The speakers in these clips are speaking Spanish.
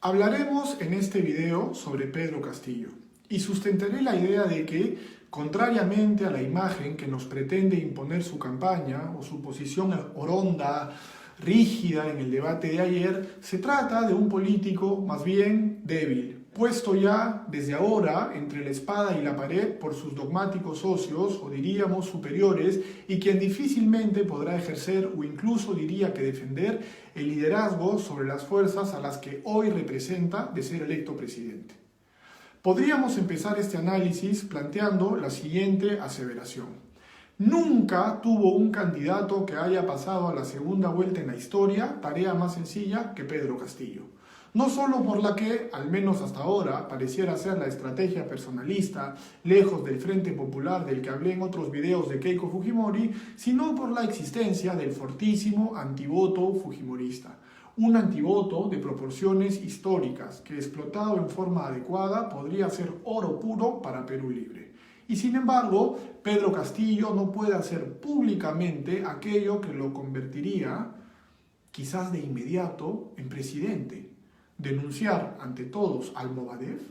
Hablaremos en este video sobre Pedro Castillo y sustentaré la idea de que, contrariamente a la imagen que nos pretende imponer su campaña o su posición oronda, rígida en el debate de ayer, se trata de un político más bien débil, puesto ya desde ahora entre la espada y la pared por sus dogmáticos socios, o diríamos superiores, y quien difícilmente podrá ejercer o incluso diría que defender el liderazgo sobre las fuerzas a las que hoy representa de ser electo presidente. Podríamos empezar este análisis planteando la siguiente aseveración. Nunca tuvo un candidato que haya pasado a la segunda vuelta en la historia tarea más sencilla que Pedro Castillo. No solo por la que, al menos hasta ahora, pareciera ser la estrategia personalista, lejos del Frente Popular del que hablé en otros videos de Keiko Fujimori, sino por la existencia del fortísimo antivoto fujimorista. Un antivoto de proporciones históricas que, explotado en forma adecuada, podría ser oro puro para Perú Libre. Y sin embargo, Pedro Castillo no puede hacer públicamente aquello que lo convertiría, quizás de inmediato, en presidente. Denunciar ante todos al Movadef,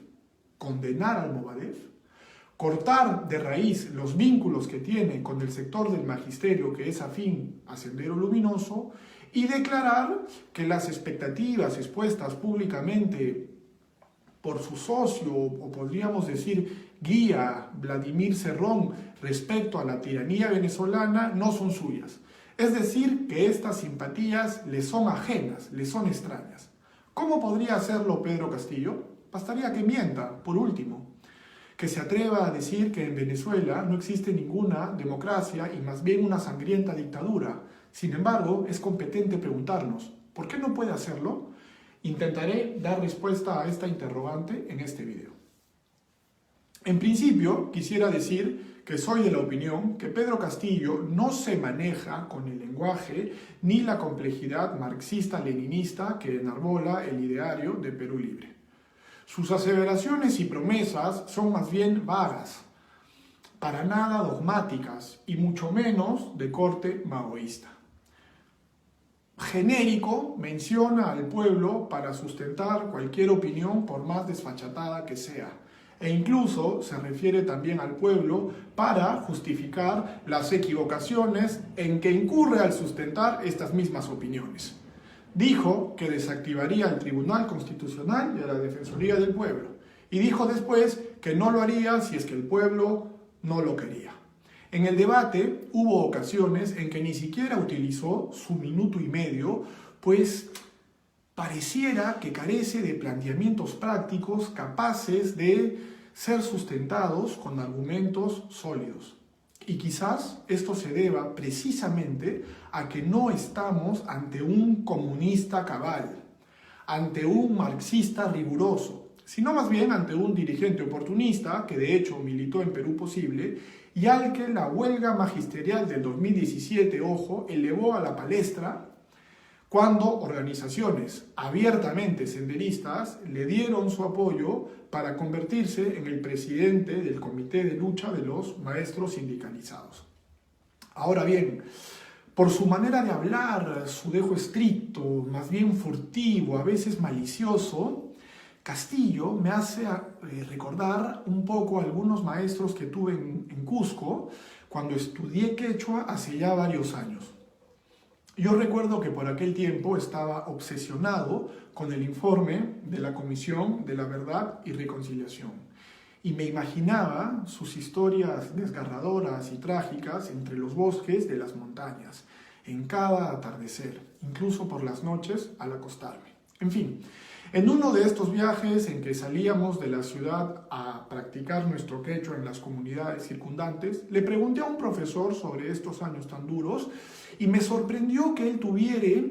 condenar al Movadef, cortar de raíz los vínculos que tiene con el sector del magisterio que es afín a Sendero Luminoso y declarar que las expectativas expuestas públicamente por su socio, o podríamos decir guía, Vladimir Cerrón, respecto a la tiranía venezolana, no son suyas. Es decir, que estas simpatías le son ajenas, le son extrañas. ¿Cómo podría hacerlo Pedro Castillo? Bastaría que mienta, por último, que se atreva a decir que en Venezuela no existe ninguna democracia y más bien una sangrienta dictadura. Sin embargo, es competente preguntarnos, ¿por qué no puede hacerlo? Intentaré dar respuesta a esta interrogante en este video. En principio, quisiera decir que soy de la opinión que Pedro Castillo no se maneja con el lenguaje ni la complejidad marxista-leninista que enarbola el ideario de Perú Libre. Sus aseveraciones y promesas son más bien vagas, para nada dogmáticas y mucho menos de corte maoísta. Genérico, menciona al pueblo para sustentar cualquier opinión por más desfachatada que sea. E incluso se refiere también al pueblo para justificar las equivocaciones en que incurre al sustentar estas mismas opiniones. Dijo que desactivaría al Tribunal Constitucional y a la Defensoría del Pueblo. Y dijo después que no lo haría si es que el pueblo no lo quería. En el debate hubo ocasiones en que ni siquiera utilizó su minuto y medio, pues pareciera que carece de planteamientos prácticos capaces de ser sustentados con argumentos sólidos. Y quizás esto se deba precisamente a que no estamos ante un comunista cabal, ante un marxista riguroso, sino más bien ante un dirigente oportunista que de hecho militó en Perú Posible y al que la huelga magisterial del 2017, ojo, elevó a la palestra cuando organizaciones abiertamente senderistas le dieron su apoyo para convertirse en el presidente del Comité de Lucha de los Maestros Sindicalizados. Ahora bien, por su manera de hablar, su dejo estricto, más bien furtivo, a veces malicioso, Castillo me hace recordar un poco a algunos maestros que tuve en Cusco cuando estudié quechua hace ya varios años. Yo recuerdo que por aquel tiempo estaba obsesionado con el informe de la Comisión de la Verdad y Reconciliación y me imaginaba sus historias desgarradoras y trágicas entre los bosques de las montañas, en cada atardecer, incluso por las noches al acostarme. En fin, en uno de estos viajes en que salíamos de la ciudad a practicar nuestro quechua en las comunidades circundantes, le pregunté a un profesor sobre estos años tan duros y me sorprendió que él tuviera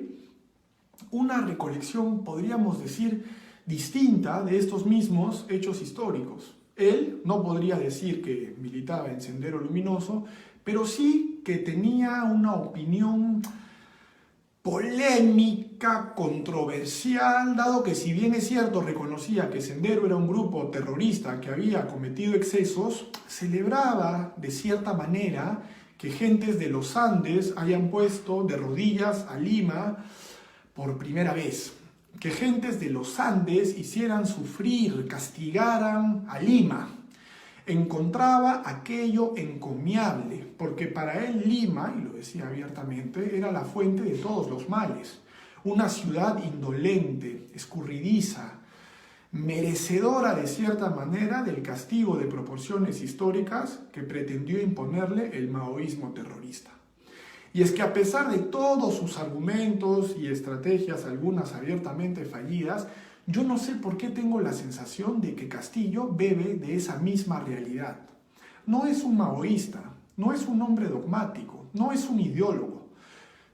una recolección, podríamos decir, distinta de estos mismos hechos históricos. Él no podría decir que militaba en Sendero Luminoso, pero sí que tenía una opinión polémica, controversial, dado que si bien es cierto reconocía que Sendero era un grupo terrorista que había cometido excesos, celebraba de cierta manera que gentes de los Andes hayan puesto de rodillas a Lima por primera vez. que gentes de los Andes hicieran sufrir, castigaran a Lima. Encontraba aquello encomiable, porque para él Lima, y lo decía abiertamente, era la fuente de todos los males. Una ciudad indolente, escurridiza, merecedora de cierta manera del castigo de proporciones históricas que pretendió imponerle el maoísmo terrorista. Y es que a pesar de todos sus argumentos y estrategias, algunas abiertamente fallidas, yo no sé por qué tengo la sensación de que Castillo bebe de esa misma realidad. No es un maoísta, no es un hombre dogmático, no es un ideólogo.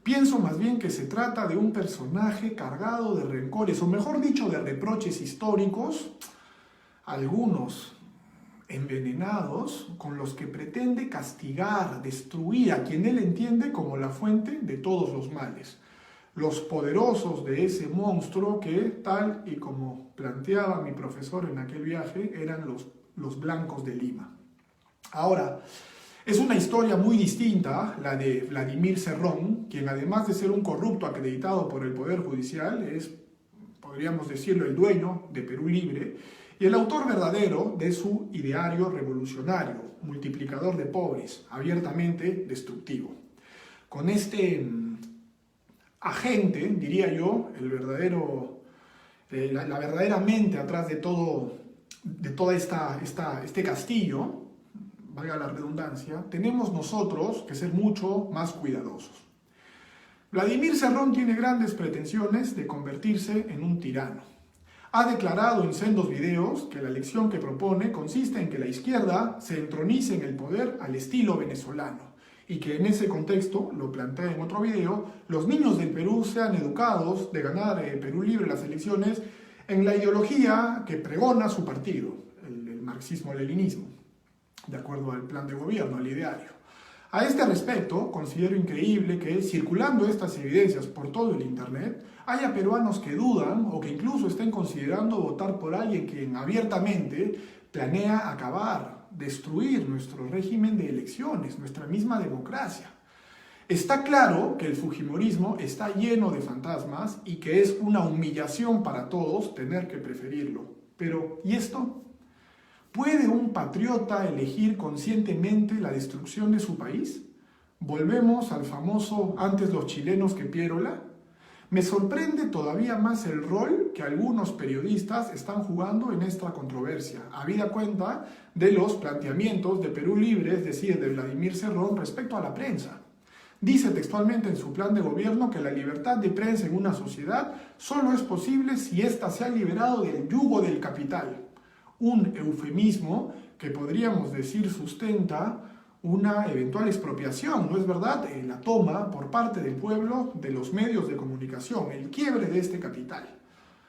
Pienso más bien que se trata de un personaje cargado de rencores, o mejor dicho, de reproches históricos, algunos envenenados, con los que pretende castigar, destruir a quien él entiende como la fuente de todos los males. Los poderosos de ese monstruo que, tal y como planteaba mi profesor en aquel viaje, eran los blancos de Lima. Ahora, es una historia muy distinta la de Vladimir Cerrón, quien además de ser un corrupto acreditado por el Poder Judicial, es, podríamos decirlo, el dueño de Perú Libre y el autor verdadero de su ideario revolucionario, multiplicador de pobres, abiertamente destructivo. Con este agente, diría yo, la verdadera mente atrás de toda este castillo, valga la redundancia, tenemos nosotros que ser mucho más cuidadosos. Vladimir Cerrón tiene grandes pretensiones de convertirse en un tirano. Ha declarado en sendos videos que la lección que propone consiste en que la izquierda se entronice en el poder al estilo venezolano y que en ese contexto, lo plantea en otro video, los niños del Perú sean educados de ganar Perú Libre las elecciones en la ideología que pregona su partido, el marxismo-leninismo, de acuerdo al plan de gobierno, al ideario. A este respecto, considero increíble que, circulando estas evidencias por todo el Internet, haya peruanos que dudan o que incluso estén considerando votar por alguien quien abiertamente planea acabar, destruir nuestro régimen de elecciones, nuestra misma democracia. Está claro que el fujimorismo está lleno de fantasmas y que es una humillación para todos tener que preferirlo. Pero, ¿y esto? ¿Puede un patriota elegir conscientemente la destrucción de su país? ¿Volvemos al famoso antes los chilenos que Piérola? Me sorprende todavía más el rol que algunos periodistas están jugando en esta controversia, habida cuenta de los planteamientos de Perú Libre, es decir, de Vladimir Cerrón, respecto a la prensa. Dice textualmente en su plan de gobierno que la libertad de prensa en una sociedad solo es posible si ésta se ha liberado del yugo del capital. Un eufemismo que podríamos decir sustenta una eventual expropiación, ¿no es verdad? La toma por parte del pueblo de los medios de comunicación, el quiebre de este capital.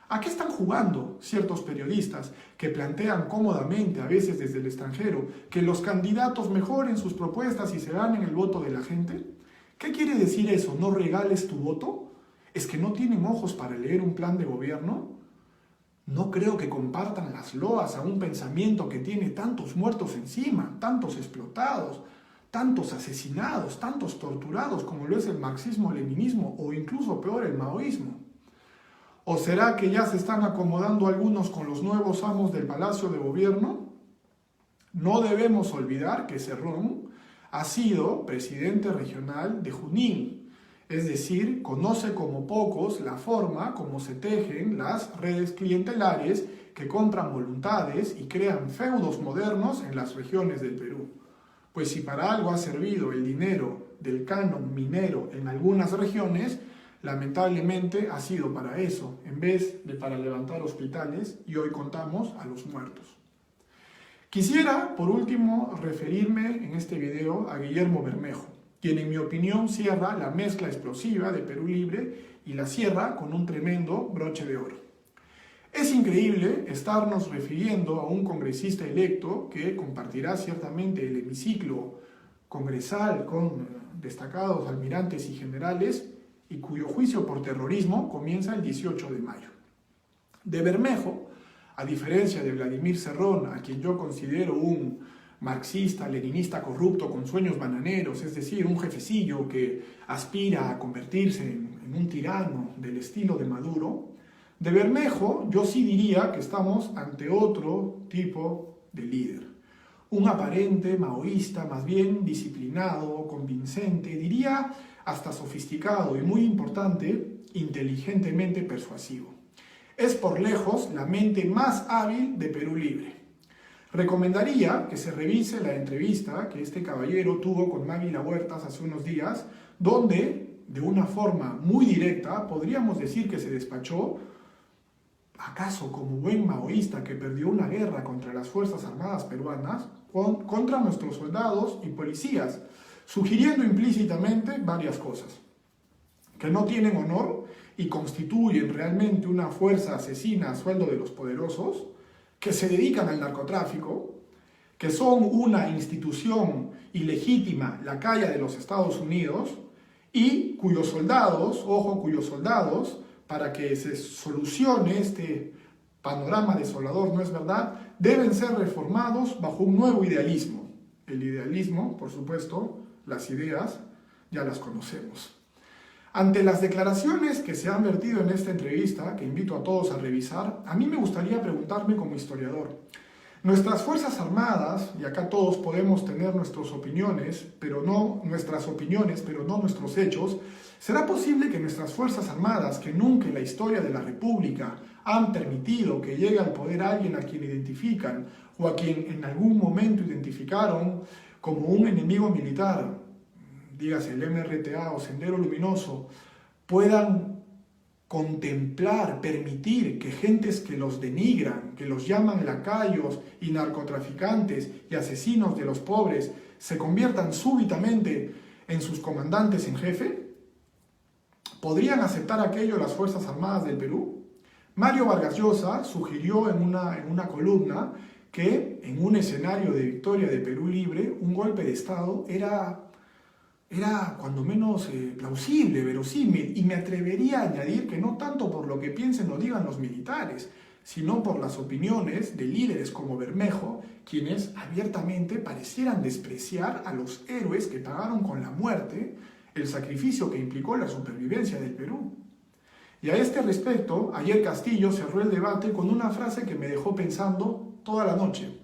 ¿A qué están jugando ciertos periodistas que plantean cómodamente, a veces desde el extranjero, que los candidatos mejoren sus propuestas y se ganen el voto de la gente? ¿Qué quiere decir eso? ¿No regales tu voto? ¿Es que no tienen ojos para leer un plan de gobierno? No creo que compartan las loas a un pensamiento que tiene tantos muertos encima, tantos explotados, tantos asesinados, tantos torturados como lo es el marxismo-leninismo o incluso peor el maoísmo. ¿O será que ya se están acomodando algunos con los nuevos amos del Palacio de Gobierno? No debemos olvidar que Cerrón ha sido presidente regional de Junín, es decir, conoce como pocos la forma como se tejen las redes clientelares que compran voluntades y crean feudos modernos en las regiones del Perú. Pues si para algo ha servido el dinero del canon minero en algunas regiones, lamentablemente ha sido para eso, en vez de para levantar hospitales, y hoy contamos a los muertos. Quisiera, por último, referirme en este video a Guillermo Bermejo, quien en mi opinión cierra la mezcla explosiva de Perú Libre y la cierra con un tremendo broche de oro. Es increíble estarnos refiriendo a un congresista electo que compartirá ciertamente el hemiciclo congresal con destacados almirantes y generales y cuyo juicio por terrorismo comienza el 18 de mayo. De Bermejo, a diferencia de Vladimir Cerrón, a quien yo considero un marxista, leninista corrupto con sueños bananeros, es decir, un jefecillo que aspira a convertirse en un tirano del estilo de Maduro, De Bermejo, yo sí diría que estamos ante otro tipo de líder. Un aparente maoísta, más bien disciplinado, convincente, diría hasta sofisticado y muy importante, inteligentemente persuasivo. Es por lejos la mente más hábil de Perú Libre. Recomendaría que se revise la entrevista que este caballero tuvo con Mávila Huertas hace unos días, donde, de una forma muy directa, podríamos decir que se despachó, acaso como buen maoísta que perdió una guerra contra las Fuerzas Armadas peruanas, contra nuestros soldados y policías, sugiriendo implícitamente varias cosas: que no tienen honor y constituyen realmente una fuerza asesina a sueldo de los poderosos, que se dedican al narcotráfico, que son una institución ilegítima, lacaya de los Estados Unidos, y cuyos soldados, ojo, cuyos soldados, para que se solucione este panorama desolador, ¿no es verdad?, deben ser reformados bajo un nuevo idealismo. El idealismo, por supuesto, las ideas, ya las conocemos. Ante las declaraciones que se han vertido en esta entrevista, que invito a todos a revisar, a mí me gustaría preguntarme como historiador: nuestras Fuerzas Armadas, y acá todos podemos tener nuestras opiniones, pero no nuestros hechos, ¿será posible que nuestras Fuerzas Armadas, que nunca en la historia de la República han permitido que llegue al poder alguien a quien identifican o a quien en algún momento identificaron como un enemigo militar, dígase el MRTA o Sendero Luminoso, puedan contemplar, permitir que gentes que los denigran, que los llaman lacayos y narcotraficantes y asesinos de los pobres, se conviertan súbitamente en sus comandantes en jefe? ¿Podrían aceptar aquello las Fuerzas Armadas del Perú? Mario Vargas Llosa sugirió en una columna que en un escenario de victoria de Perú Libre, un golpe de Estado era cuando menos plausible, verosímil, y me atrevería a añadir que no tanto por lo que piensen o digan los militares, sino por las opiniones de líderes como Bermejo, quienes abiertamente parecieran despreciar a los héroes que pagaron con la muerte el sacrificio que implicó la supervivencia del Perú. Y a este respecto, ayer Castillo cerró el debate con una frase que me dejó pensando toda la noche: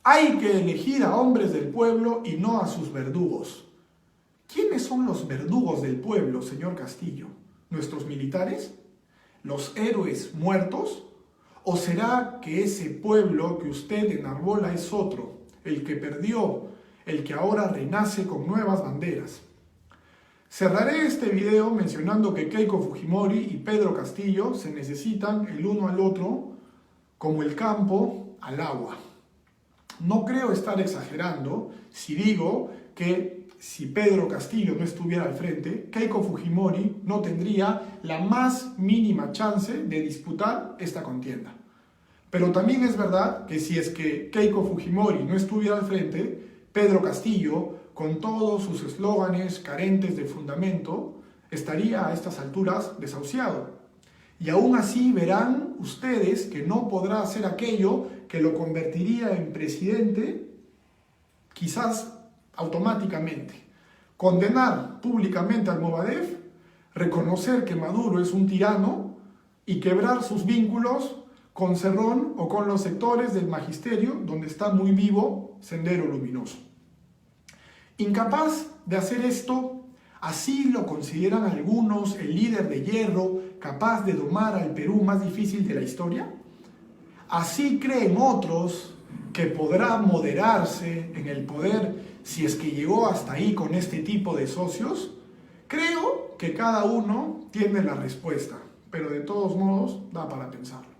hay que elegir a hombres del pueblo y no a sus verdugos. ¿Quiénes son los verdugos del pueblo, señor Castillo? ¿Nuestros militares? ¿Los héroes muertos? ¿O será que ese pueblo que usted enarbola es otro, el que perdió, el que ahora renace con nuevas banderas? Cerraré este video mencionando que Keiko Fujimori y Pedro Castillo se necesitan el uno al otro como el campo al agua. No creo estar exagerando si digo que si Pedro Castillo no estuviera al frente, Keiko Fujimori no tendría la más mínima chance de disputar esta contienda. Pero también es verdad que si es que Keiko Fujimori no estuviera al frente, Pedro Castillo, con todos sus eslóganes carentes de fundamento, estaría a estas alturas desahuciado. Y aún así verán ustedes que no podrá hacer aquello que lo convertiría en presidente, quizás automáticamente: condenar públicamente al Movadef, reconocer que Maduro es un tirano y quebrar sus vínculos con Cerrón o con los sectores del magisterio donde está muy vivo Sendero Luminoso. Incapaz de hacer esto, así lo consideran algunos el líder de hierro capaz de domar al Perú más difícil de la historia. Así creen otros que podrá moderarse en el poder si es que llegó hasta ahí con este tipo de socios. Creo que cada uno tiene la respuesta, pero de todos modos da para pensarlo.